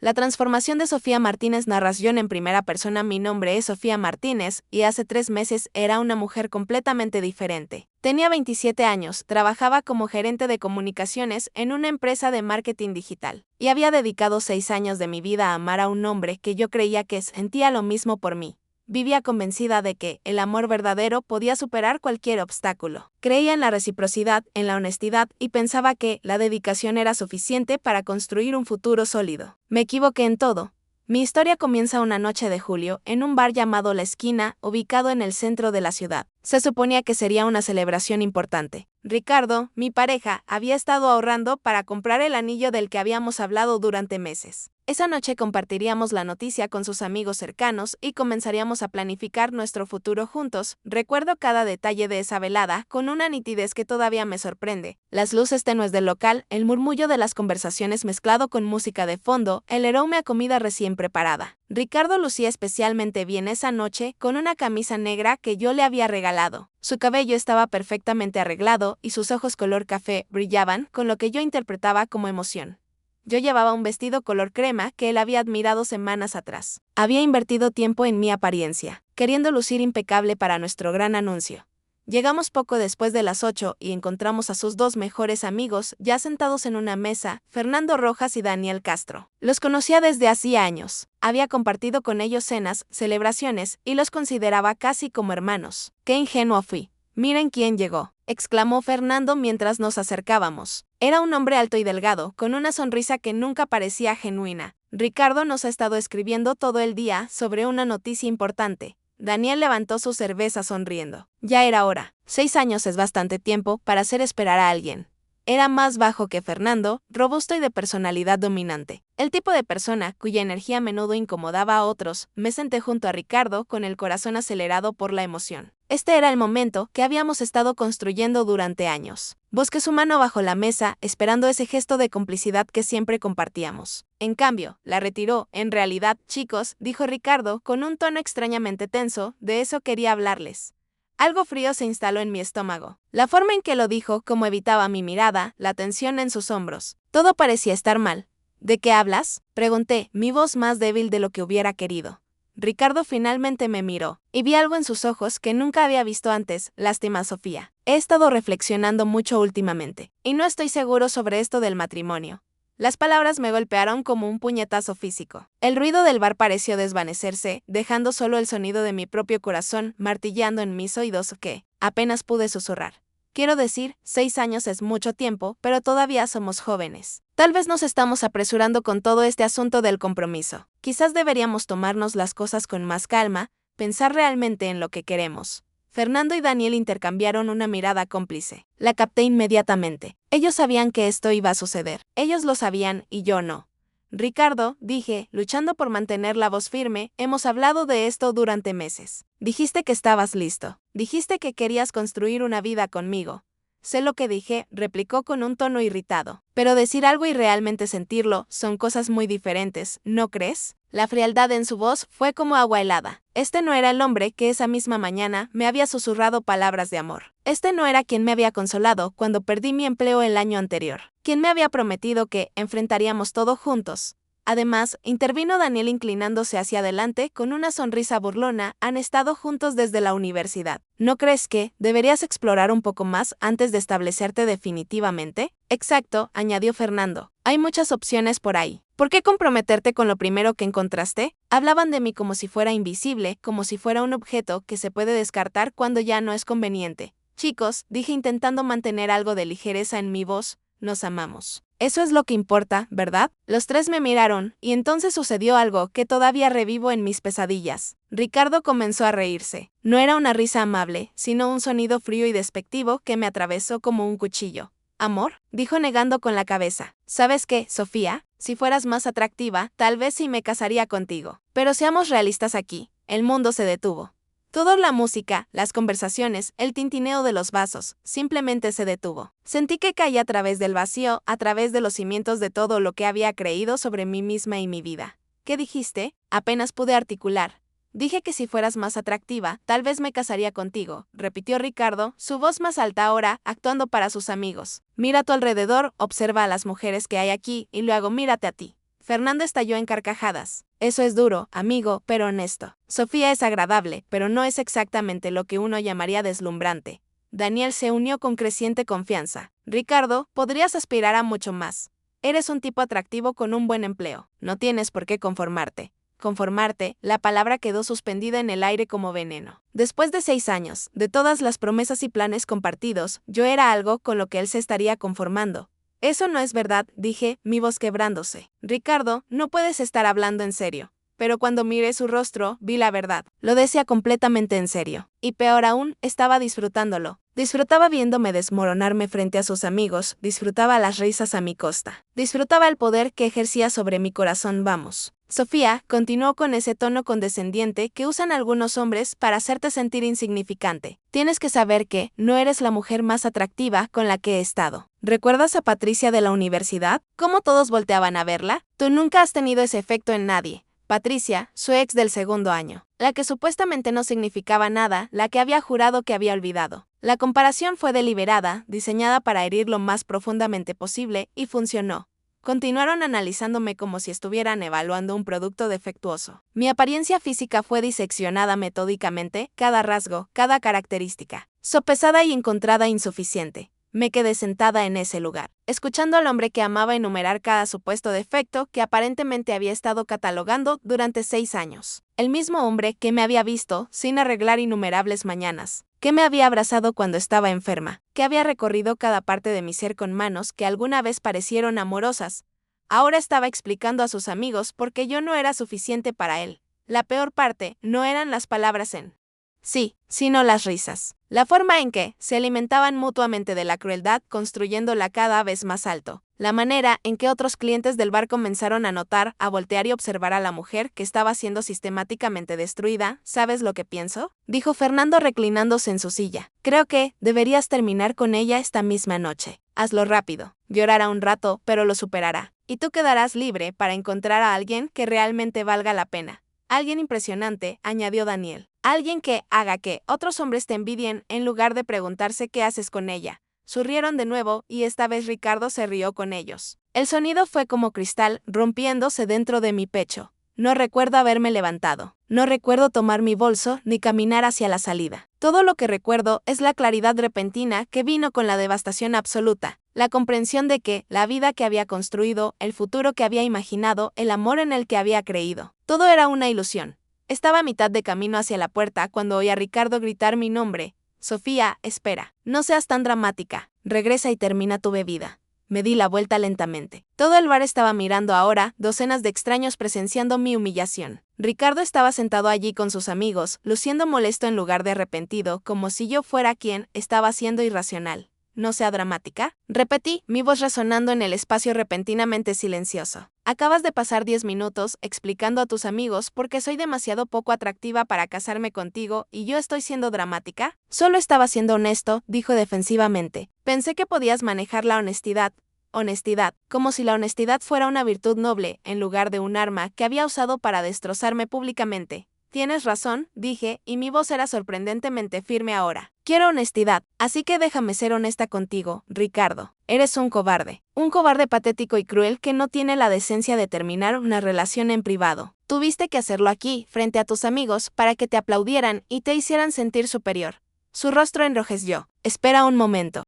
La transformación de Sofía Martínez. Narración en primera persona. Mi nombre es Sofía Martínez y hace 3 meses era una mujer completamente diferente. Tenía 27 años, trabajaba como gerente de comunicaciones en una empresa de marketing digital y había dedicado 6 años de mi vida a amar a un hombre que yo creía que sentía lo mismo por mí. Vivía convencida de que el amor verdadero podía superar cualquier obstáculo. Creía en la reciprocidad, en la honestidad y pensaba que la dedicación era suficiente para construir un futuro sólido. Me equivoqué en todo. Mi historia comienza una noche de julio en un bar llamado La Esquina, ubicado en el centro de la ciudad. Se suponía que sería una celebración importante. Ricardo, mi pareja, había estado ahorrando para comprar el anillo del que habíamos hablado durante meses. Esa noche compartiríamos la noticia con sus amigos cercanos y comenzaríamos a planificar nuestro futuro juntos. Recuerdo cada detalle de esa velada con una nitidez que todavía me sorprende. Las luces tenues del local, el murmullo de las conversaciones mezclado con música de fondo, el aroma a comida recién preparada. Ricardo lucía especialmente bien esa noche con una camisa negra que yo le había regalado. Su cabello estaba perfectamente arreglado y sus ojos color café brillaban con lo que yo interpretaba como emoción. Yo llevaba un vestido color crema que él había admirado semanas atrás. Había invertido tiempo en mi apariencia, queriendo lucir impecable para nuestro gran anuncio. Llegamos poco después de las 8 y encontramos a sus 2 mejores amigos ya sentados en una mesa, Fernando Rojas y Daniel Castro. Los conocía desde hacía años. Había compartido con ellos cenas, celebraciones y los consideraba casi como hermanos. ¡Qué ingenuo fui! Miren quién llegó, exclamó Fernando mientras nos acercábamos. Era un hombre alto y delgado, con una sonrisa que nunca parecía genuina. Ricardo nos ha estado escribiendo todo el día sobre una noticia importante. Daniel levantó su cerveza sonriendo. Ya era hora. 6 años es bastante tiempo para hacer esperar a alguien. Era más bajo que Fernando, robusto y de personalidad dominante. El tipo de persona cuya energía a menudo incomodaba a otros. Me senté junto a Ricardo con el corazón acelerado por la emoción. Este era el momento que habíamos estado construyendo durante años. Busqué su mano bajo la mesa, esperando ese gesto de complicidad que siempre compartíamos. En cambio, la retiró. En realidad, chicos, dijo Ricardo con un tono extrañamente tenso, de eso quería hablarles. Algo frío se instaló en mi estómago. La forma en que lo dijo, como evitaba mi mirada, la tensión en sus hombros. Todo parecía estar mal. ¿De qué hablas?, pregunté, mi voz más débil de lo que hubiera querido. Ricardo finalmente me miró, y vi algo en sus ojos que nunca había visto antes. Lástima, Sofía. He estado reflexionando mucho últimamente, y no estoy seguro sobre esto del matrimonio. Las palabras me golpearon como un puñetazo físico. El ruido del bar pareció desvanecerse, dejando solo el sonido de mi propio corazón martillando en mis oídos que apenas pude susurrar. Quiero decir, 6 años es mucho tiempo, pero todavía somos jóvenes. Tal vez nos estamos apresurando con todo este asunto del compromiso. Quizás deberíamos tomarnos las cosas con más calma, pensar realmente en lo que queremos. Fernando y Daniel intercambiaron una mirada cómplice. La capté inmediatamente. Ellos sabían que esto iba a suceder. Ellos lo sabían y yo no. Ricardo, dije, luchando por mantener la voz firme, hemos hablado de esto durante meses. Dijiste que estabas listo. Dijiste que querías construir una vida conmigo. Sé lo que dije, replicó con un tono irritado. Pero decir algo y realmente sentirlo son cosas muy diferentes, ¿no crees? La frialdad en su voz fue como agua helada. Este no era el hombre que esa misma mañana me había susurrado palabras de amor. Este no era quien me había consolado cuando perdí mi empleo el año anterior. Quien me había prometido que enfrentaríamos todo juntos. Además, intervino Daniel inclinándose hacia adelante con una sonrisa burlona. Han estado juntos desde la universidad. ¿No crees que deberías explorar un poco más antes de establecerte definitivamente? Exacto, añadió Fernando. Hay muchas opciones por ahí. ¿Por qué comprometerte con lo primero que encontraste? Hablaban de mí como si fuera invisible, como si fuera un objeto que se puede descartar cuando ya no es conveniente. Chicos, dije intentando mantener algo de ligereza en mi voz, nos amamos. Eso es lo que importa, ¿verdad? Los 3 me miraron, y entonces sucedió algo que todavía revivo en mis pesadillas. Ricardo comenzó a reírse. No era una risa amable, sino un sonido frío y despectivo que me atravesó como un cuchillo. ¿Amor?, dijo negando con la cabeza. ¿Sabes qué, Sofía? Si fueras más atractiva, tal vez sí me casaría contigo. Pero seamos realistas aquí. El mundo se detuvo. Toda la música, las conversaciones, el tintineo de los vasos, simplemente se detuvo. Sentí que caía a través del vacío, a través de los cimientos de todo lo que había creído sobre mí misma y mi vida. ¿Qué dijiste? Apenas pude articular. Dije que si fueras más atractiva, tal vez me casaría contigo, repitió Ricardo, su voz más alta ahora, actuando para sus amigos. Mira a tu alrededor, observa a las mujeres que hay aquí y luego mírate a ti. Fernando estalló en carcajadas. Eso es duro, amigo, pero honesto. Sofía es agradable, pero no es exactamente lo que uno llamaría deslumbrante. Daniel se unió con creciente confianza. Ricardo, podrías aspirar a mucho más. Eres un tipo atractivo con un buen empleo. No tienes por qué conformarte. Conformarte, la palabra quedó suspendida en el aire como veneno. Después de 6 años, de todas las promesas y planes compartidos, yo era algo con lo que él se estaría conformando. Eso no es verdad, dije, mi voz quebrándose. Ricardo, no puedes estar hablando en serio. Pero cuando miré su rostro, vi la verdad. Lo decía completamente en serio. Y peor aún, estaba disfrutándolo. Disfrutaba viéndome desmoronarme frente a sus amigos, disfrutaba las risas a mi costa. Disfrutaba el poder que ejercía sobre mi corazón, vamos. Sofía continuó con ese tono condescendiente que usan algunos hombres para hacerte sentir insignificante. Tienes que saber que no eres la mujer más atractiva con la que he estado. ¿Recuerdas a Patricia de la universidad? ¿Cómo todos volteaban a verla? Tú nunca has tenido ese efecto en nadie. Patricia, su ex del segundo año. La que supuestamente no significaba nada, la que había jurado que había olvidado. La comparación fue deliberada, diseñada para herir lo más profundamente posible, y funcionó. Continuaron analizándome como si estuvieran evaluando un producto defectuoso. Mi apariencia física fue diseccionada metódicamente, cada rasgo, cada característica. Sopesada y encontrada insuficiente. Me quedé sentada en ese lugar, escuchando al hombre que amaba enumerar cada supuesto defecto que aparentemente había estado catalogando durante 6 años. El mismo hombre que me había visto sin arreglar innumerables mañanas, que me había abrazado cuando estaba enferma, que había recorrido cada parte de mi ser con manos que alguna vez parecieron amorosas. Ahora estaba explicando a sus amigos por qué yo no era suficiente para él. La peor parte no eran las palabras en sí, sino las risas. La forma en que se alimentaban mutuamente de la crueldad, construyéndola cada vez más alto. La manera en que otros clientes del bar comenzaron a notar, a voltear y observar a la mujer que estaba siendo sistemáticamente destruida. ¿Sabes lo que pienso?, dijo Fernando reclinándose en su silla. Creo que deberías terminar con ella esta misma noche. Hazlo rápido. Llorará un rato, pero lo superará. Y tú quedarás libre para encontrar a alguien que realmente valga la pena. Alguien impresionante, añadió Daniel. Alguien que haga que otros hombres te envidien en lugar de preguntarse qué haces con ella. Surrieron de nuevo y esta vez Ricardo se rió con ellos. El sonido fue como cristal rompiéndose dentro de mi pecho. No recuerdo haberme levantado. No recuerdo tomar mi bolso ni caminar hacia la salida. Todo lo que recuerdo es la claridad repentina que vino con la devastación absoluta. La comprensión de que la vida que había construido, el futuro que había imaginado, el amor en el que había creído, todo era una ilusión. Estaba a mitad de camino hacia la puerta cuando oí a Ricardo gritar mi nombre. Sofía, espera. No seas tan dramática. Regresa y termina tu bebida. Me di la vuelta lentamente. Todo el bar estaba mirando ahora, docenas de extraños presenciando mi humillación. Ricardo estaba sentado allí con sus amigos, luciendo molesto en lugar de arrepentido, como si yo fuera quien estaba siendo irracional. ¿No sea dramática?, repetí, mi voz resonando en el espacio repentinamente silencioso. Acabas de pasar 10 minutos explicando a tus amigos por qué soy demasiado poco atractiva para casarme contigo y yo estoy siendo dramática. Solo estaba siendo honesto, dijo defensivamente. Pensé que podías manejar la honestidad. Honestidad, como si la honestidad fuera una virtud noble, en lugar de un arma que había usado para destrozarme públicamente. Tienes razón, dije, y mi voz era sorprendentemente firme ahora. Quiero honestidad, así que déjame ser honesta contigo, Ricardo. Eres un cobarde patético y cruel que no tiene la decencia de terminar una relación en privado. Tuviste que hacerlo aquí, frente a tus amigos, para que te aplaudieran y te hicieran sentir superior. Su rostro enrojeció. Espera un momento.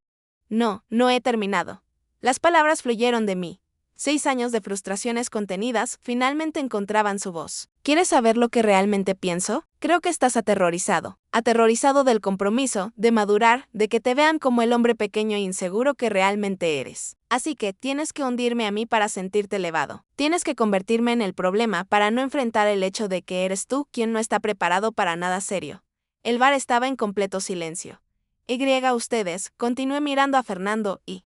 No, no he terminado. Las palabras fluyeron de mí. 6 años de frustraciones contenidas finalmente encontraban su voz. ¿Quieres saber lo que realmente pienso? Creo que estás aterrorizado. Aterrorizado del compromiso, de madurar, de que te vean como el hombre pequeño e inseguro que realmente eres. Así que tienes que hundirme a mí para sentirte elevado. Tienes que convertirme en el problema para no enfrentar el hecho de que eres tú quien no está preparado para nada serio. El bar estaba en completo silencio. Ustedes, continué mirando a Fernando y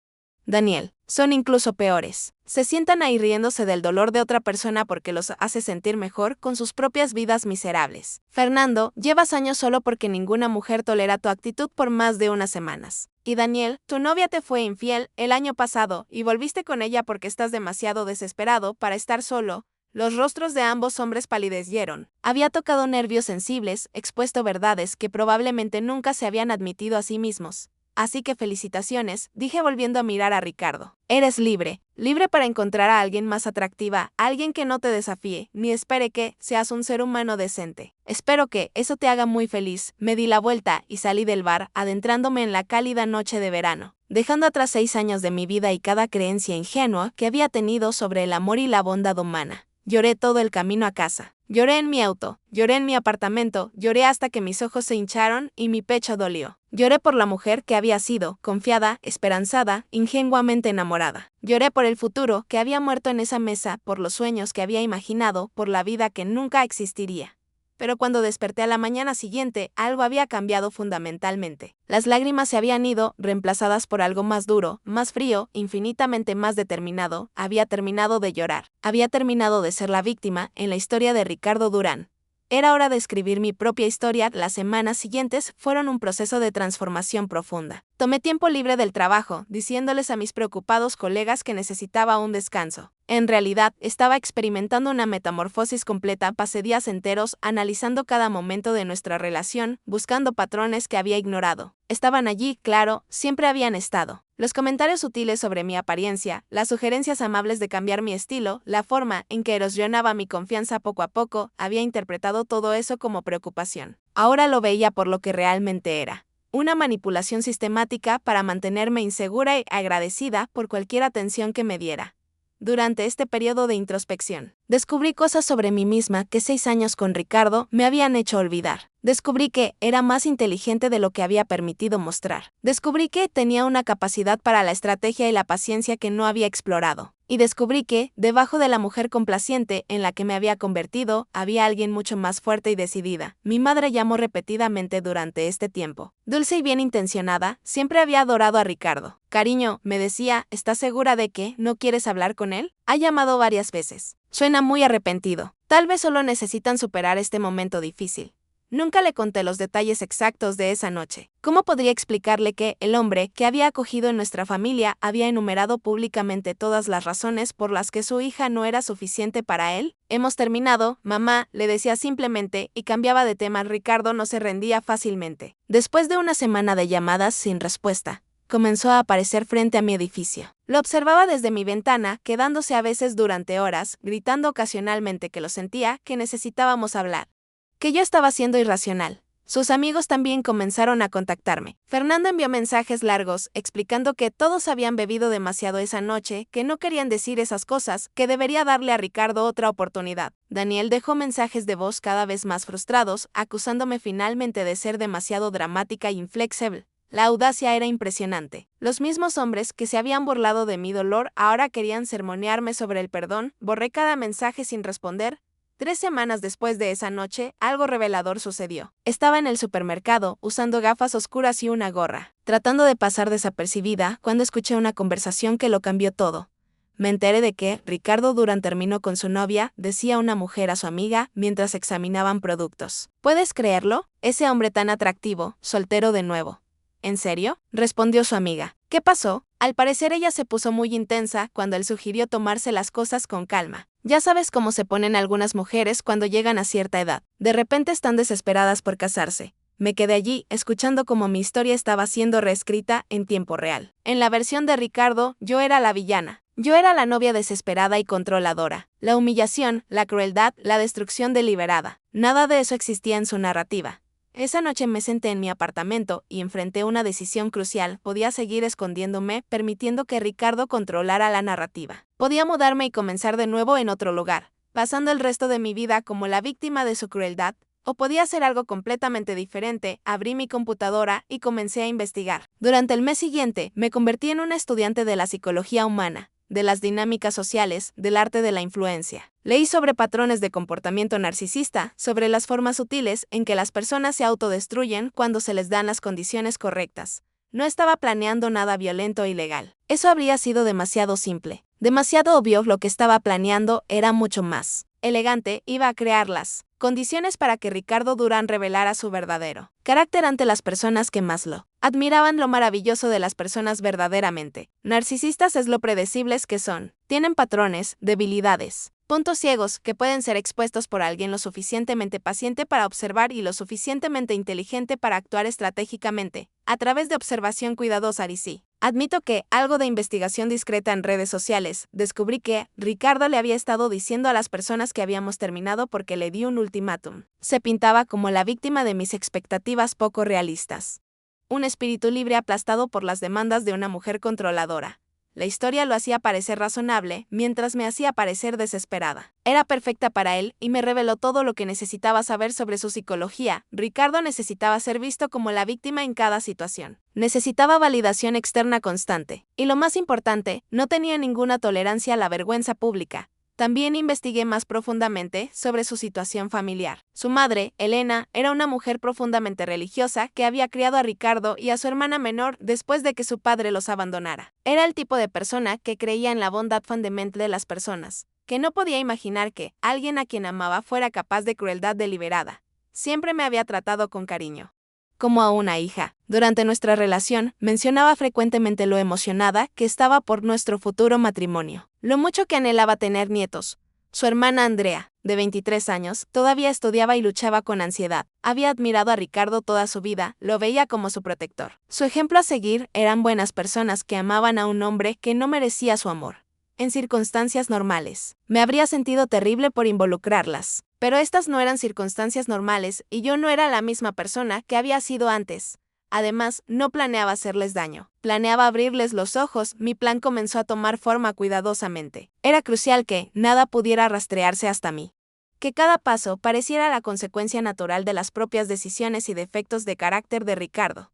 Daniel, son incluso peores. Se sientan ahí riéndose del dolor de otra persona porque los hace sentir mejor con sus propias vidas miserables. Fernando, llevas años solo porque ninguna mujer tolera tu actitud por más de unas semanas. Y Daniel, tu novia te fue infiel el año pasado y volviste con ella porque estás demasiado desesperado para estar solo. Los rostros de ambos hombres palidecieron. Había tocado nervios sensibles, expuesto verdades que probablemente nunca se habían admitido a sí mismos. Así que felicitaciones, dije volviendo a mirar a Ricardo. Eres libre, libre para encontrar a alguien más atractiva, alguien que no te desafíe, ni espere que seas un ser humano decente. Espero que eso te haga muy feliz. Me di la vuelta y salí del bar, adentrándome en la cálida noche de verano, dejando atrás 6 años de mi vida y cada creencia ingenua que había tenido sobre el amor y la bondad humana. Lloré todo el camino a casa. Lloré en mi auto, lloré en mi apartamento, lloré hasta que mis ojos se hincharon y mi pecho dolió. Lloré por la mujer que había sido, confiada, esperanzada, ingenuamente enamorada. Lloré por el futuro que había muerto en esa mesa, por los sueños que había imaginado, por la vida que nunca existiría. Pero cuando desperté a la mañana siguiente, algo había cambiado fundamentalmente. Las lágrimas se habían ido, reemplazadas por algo más duro, más frío, infinitamente más determinado. Había terminado de llorar. Había terminado de ser la víctima en la historia de Ricardo Durán. Era hora de escribir mi propia historia. Las semanas siguientes fueron un proceso de transformación profunda. Tomé tiempo libre del trabajo, diciéndoles a mis preocupados colegas que necesitaba un descanso. En realidad, estaba experimentando una metamorfosis completa. Pasé días enteros analizando cada momento de nuestra relación, buscando patrones que había ignorado. Estaban allí, claro, siempre habían estado. Los comentarios sutiles sobre mi apariencia, las sugerencias amables de cambiar mi estilo, la forma en que erosionaba mi confianza poco a poco, había interpretado todo eso como preocupación. Ahora lo veía por lo que realmente era. Una manipulación sistemática para mantenerme insegura y agradecida por cualquier atención que me diera. Durante este periodo de introspección, descubrí cosas sobre mí misma que 6 años con Ricardo me habían hecho olvidar. Descubrí que era más inteligente de lo que había permitido mostrar. Descubrí que tenía una capacidad para la estrategia y la paciencia que no había explorado. Y descubrí que, debajo de la mujer complaciente en la que me había convertido, había alguien mucho más fuerte y decidida. Mi madre llamó repetidamente durante este tiempo. Dulce y bien intencionada, siempre había adorado a Ricardo. Cariño, me decía, ¿estás segura de que no quieres hablar con él? Ha llamado varias veces. Suena muy arrepentido. Tal vez solo necesitan superar este momento difícil. Nunca le conté los detalles exactos de esa noche. ¿Cómo podría explicarle que el hombre que había acogido en nuestra familia había enumerado públicamente todas las razones por las que su hija no era suficiente para él? Hemos terminado, mamá, le decía simplemente, y cambiaba de tema. Ricardo no se rendía fácilmente. Después de una semana de llamadas sin respuesta, comenzó a aparecer frente a mi edificio. Lo observaba desde mi ventana, quedándose a veces durante horas, gritando ocasionalmente que lo sentía, que necesitábamos hablar. Que yo estaba siendo irracional. Sus amigos también comenzaron a contactarme. Fernando envió mensajes largos, explicando que todos habían bebido demasiado esa noche, que no querían decir esas cosas, que debería darle a Ricardo otra oportunidad. Daniel dejó mensajes de voz cada vez más frustrados, acusándome finalmente de ser demasiado dramática e inflexible. La audacia era impresionante. Los mismos hombres que se habían burlado de mi dolor ahora querían sermonearme sobre el perdón. Borré cada mensaje sin responder. 3 semanas después de esa noche, algo revelador sucedió. Estaba en el supermercado, usando gafas oscuras y una gorra, tratando de pasar desapercibida, cuando escuché una conversación que lo cambió todo. Me enteré de que Ricardo Durán terminó con su novia, decía una mujer a su amiga mientras examinaban productos. ¿Puedes creerlo? Ese hombre tan atractivo, soltero de nuevo. ¿En serio?, respondió su amiga. ¿Qué pasó? Al parecer ella se puso muy intensa cuando él sugirió tomarse las cosas con calma. Ya sabes cómo se ponen algunas mujeres cuando llegan a cierta edad. De repente están desesperadas por casarse. Me quedé allí, escuchando cómo mi historia estaba siendo reescrita en tiempo real. En la versión de Ricardo, yo era la villana. Yo era la novia desesperada y controladora. La humillación, la crueldad, la destrucción deliberada. Nada de eso existía en su narrativa. Esa noche me senté en mi apartamento y enfrenté una decisión crucial. Podía seguir escondiéndome, permitiendo que Ricardo controlara la narrativa. Podía mudarme y comenzar de nuevo en otro lugar, pasando el resto de mi vida como la víctima de su crueldad, o podía hacer algo completamente diferente. Abrí mi computadora y comencé a investigar. Durante el mes siguiente, me convertí en una estudiante de la psicología humana, de las dinámicas sociales, del arte de la influencia. Leí sobre patrones de comportamiento narcisista, sobre las formas sutiles en que las personas se autodestruyen cuando se les dan las condiciones correctas. No estaba planeando nada violento o ilegal. Eso habría sido demasiado simple. Demasiado obvio. Lo que estaba planeando era mucho más elegante. Iba a crear las condiciones para que Ricardo Durán revelara su verdadero carácter ante las personas que más lo admiraban. Lo maravilloso de las personas verdaderamente narcisistas es lo predecibles que son. Tienen patrones, debilidades, Puntos ciegos que pueden ser expuestos por alguien lo suficientemente paciente para observar y lo suficientemente inteligente para actuar estratégicamente, a través de observación cuidadosa y sí. Admito que, algo de investigación discreta en redes sociales, descubrí que Ricardo le había estado diciendo a las personas que habíamos terminado porque le di un ultimátum. Se pintaba como la víctima de mis expectativas poco realistas. Un espíritu libre aplastado por las demandas de una mujer controladora. La historia lo hacía parecer razonable, mientras me hacía parecer desesperada. Era perfecta para él y me reveló todo lo que necesitaba saber sobre su psicología. Ricardo necesitaba ser visto como la víctima en cada situación. Necesitaba validación externa constante. Y lo más importante, no tenía ninguna tolerancia a la vergüenza pública. También investigué más profundamente sobre su situación familiar. Su madre, Elena, era una mujer profundamente religiosa que había criado a Ricardo y a su hermana menor después de que su padre los abandonara. Era el tipo de persona que creía en la bondad fundamental de las personas, que no podía imaginar que alguien a quien amaba fuera capaz de crueldad deliberada. Siempre me había tratado con cariño, como a una hija. Durante nuestra relación, mencionaba frecuentemente lo emocionada que estaba por nuestro futuro matrimonio, lo mucho que anhelaba tener nietos. Su hermana Andrea, de 23 años, todavía estudiaba y luchaba con ansiedad. Había admirado a Ricardo toda su vida, lo veía como su protector. Su ejemplo a seguir eran buenas personas que amaban a un hombre que no merecía su amor. En circunstancias normales, me habría sentido terrible por involucrarlas. Pero estas no eran circunstancias normales y yo no era la misma persona que había sido antes. Además, no planeaba hacerles daño. Planeaba abrirles los ojos. Mi plan comenzó a tomar forma cuidadosamente. Era crucial que nada pudiera rastrearse hasta mí. Que cada paso pareciera la consecuencia natural de las propias decisiones y defectos de carácter de Ricardo.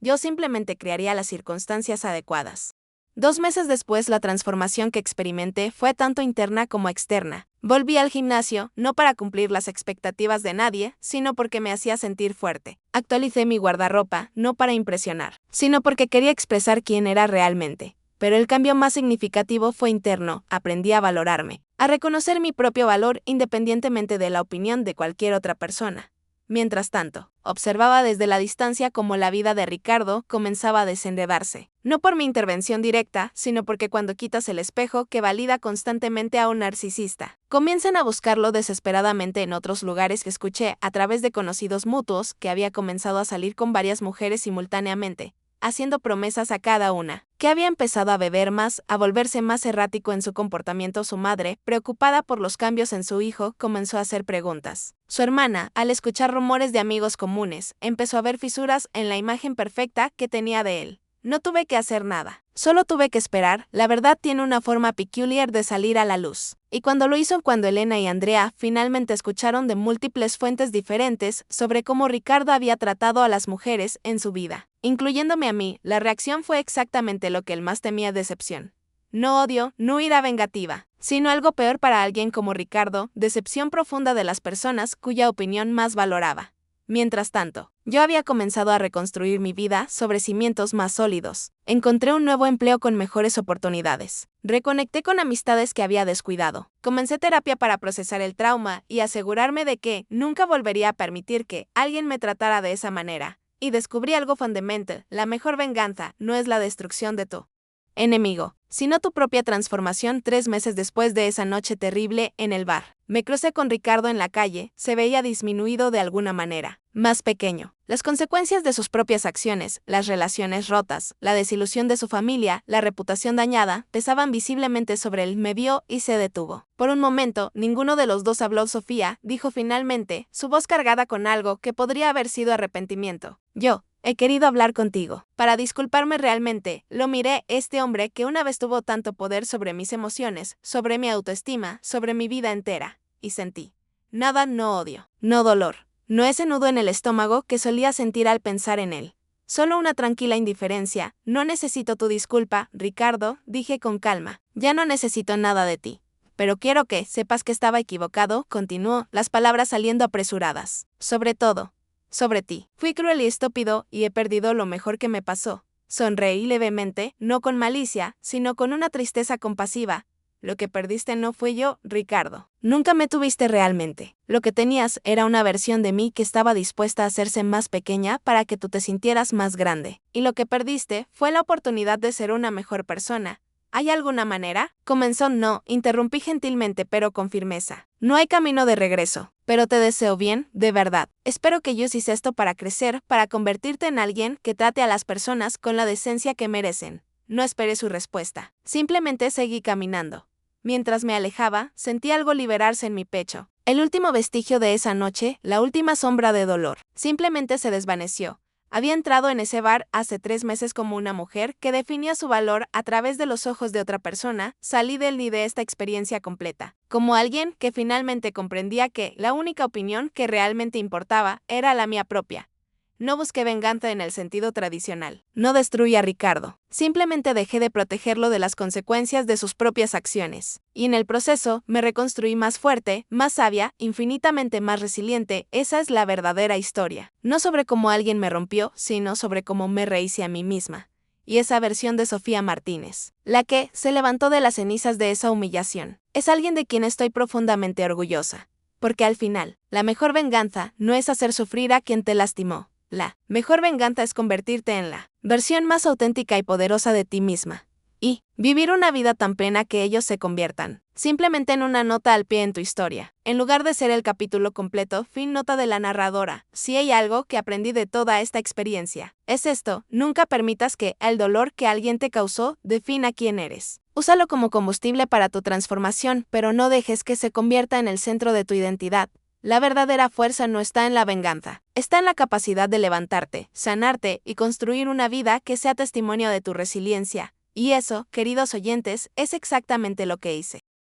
Yo simplemente crearía las circunstancias adecuadas. 2 meses después, la transformación que experimenté fue tanto interna como externa. Volví al gimnasio, no para cumplir las expectativas de nadie, sino porque me hacía sentir fuerte. Actualicé mi guardarropa, no para impresionar, sino porque quería expresar quién era realmente. Pero el cambio más significativo fue interno. Aprendí a valorarme, a reconocer mi propio valor independientemente de la opinión de cualquier otra persona. Mientras tanto, observaba desde la distancia cómo la vida de Ricardo comenzaba a desenredarse. No por mi intervención directa, sino porque cuando quitas el espejo que valida constantemente a un narcisista, comienzan a buscarlo desesperadamente en otros lugares que escuché a través de conocidos mutuos que había comenzado a salir con varias mujeres simultáneamente, haciendo promesas a cada una, que había empezado a beber más, a volverse más errático en su comportamiento. Su madre, preocupada por los cambios en su hijo, comenzó a hacer preguntas. Su hermana, al escuchar rumores de amigos comunes, empezó a ver fisuras en la imagen perfecta que tenía de él. No tuve que hacer nada, solo tuve que esperar. La verdad tiene una forma peculiar de salir a la luz. Y cuando lo hizo, cuando Elena y Andrea finalmente escucharon de múltiples fuentes diferentes sobre cómo Ricardo había tratado a las mujeres en su vida, incluyéndome a mí, la reacción fue exactamente lo que él más temía: decepción. No odio, no ira vengativa, sino algo peor para alguien como Ricardo, decepción profunda de las personas cuya opinión más valoraba. Mientras tanto, yo había comenzado a reconstruir mi vida sobre cimientos más sólidos. Encontré un nuevo empleo con mejores oportunidades. Reconecté con amistades que había descuidado. Comencé terapia para procesar el trauma y asegurarme de que nunca volvería a permitir que alguien me tratara de esa manera. Y descubrí algo fundamental: la mejor venganza no es la destrucción de tu enemigo, sino tu propia transformación. 3 meses después de esa noche terrible en el bar, me crucé con Ricardo en la calle. Se veía disminuido de alguna manera, más pequeño. Las consecuencias de sus propias acciones, las relaciones rotas, la desilusión de su familia, la reputación dañada, pesaban visiblemente sobre él. Me vio y se detuvo. Por un momento, ninguno de los dos habló. Sofía dijo finalmente, su voz cargada con algo que podría haber sido arrepentimiento: yo he querido hablar contigo para disculparme realmente. Lo miré. Este hombre que una vez tuvo tanto poder sobre mis emociones, sobre mi autoestima, sobre mi vida entera. Y sentí nada, no odio, no dolor, no ese nudo en el estómago que solía sentir al pensar en él. Solo una tranquila indiferencia. No necesito tu disculpa, Ricardo, dije con calma. Ya no necesito nada de ti. Pero quiero que sepas que estaba equivocado, continuó, las palabras saliendo apresuradas. Sobre todo, sobre ti. Fui cruel y estúpido y he perdido lo mejor que me pasó. Sonreí levemente, no con malicia, sino con una tristeza compasiva. Lo que perdiste no fui yo, Ricardo. Nunca me tuviste realmente. Lo que tenías era una versión de mí que estaba dispuesta a hacerse más pequeña para que tú te sintieras más grande. Y lo que perdiste fue la oportunidad de ser una mejor persona. ¿Hay alguna manera? Comenzó. No, interrumpí gentilmente pero con firmeza. No hay camino de regreso, pero te deseo bien, de verdad. Espero que uses esto para crecer, para convertirte en alguien que trate a las personas con la decencia que merecen. No esperé su respuesta. Simplemente seguí caminando. Mientras me alejaba, sentí algo liberarse en mi pecho. El último vestigio de esa noche, la última sombra de dolor, simplemente se desvaneció. Había entrado en ese bar hace 3 meses como una mujer que definía su valor a través de los ojos de otra persona. Salí del ni de esta experiencia completa, como alguien que finalmente comprendía que la única opinión que realmente importaba era la mía propia. No busqué venganza en el sentido tradicional. No destruí a Ricardo. Simplemente dejé de protegerlo de las consecuencias de sus propias acciones. Y en el proceso, me reconstruí más fuerte, más sabia, infinitamente más resiliente. Esa es la verdadera historia. No sobre cómo alguien me rompió, sino sobre cómo me rehice a mí misma. Y esa versión de Sofía Martínez, la que se levantó de las cenizas de esa humillación, es alguien de quien estoy profundamente orgullosa. Porque al final, la mejor venganza no es hacer sufrir a quien te lastimó. La mejor venganza es convertirte en la versión más auténtica y poderosa de ti misma. Y vivir una vida tan plena que ellos se conviertan simplemente en una nota al pie en tu historia. En lugar de ser el capítulo completo, fin nota de la narradora. Si hay algo que aprendí de toda esta experiencia, es esto: nunca permitas que el dolor que alguien te causó defina quién eres. Úsalo como combustible para tu transformación, pero no dejes que se convierta en el centro de tu identidad. La verdadera fuerza no está en la venganza, está en la capacidad de levantarte, sanarte y construir una vida que sea testimonio de tu resiliencia. Y eso, queridos oyentes, es exactamente lo que hice.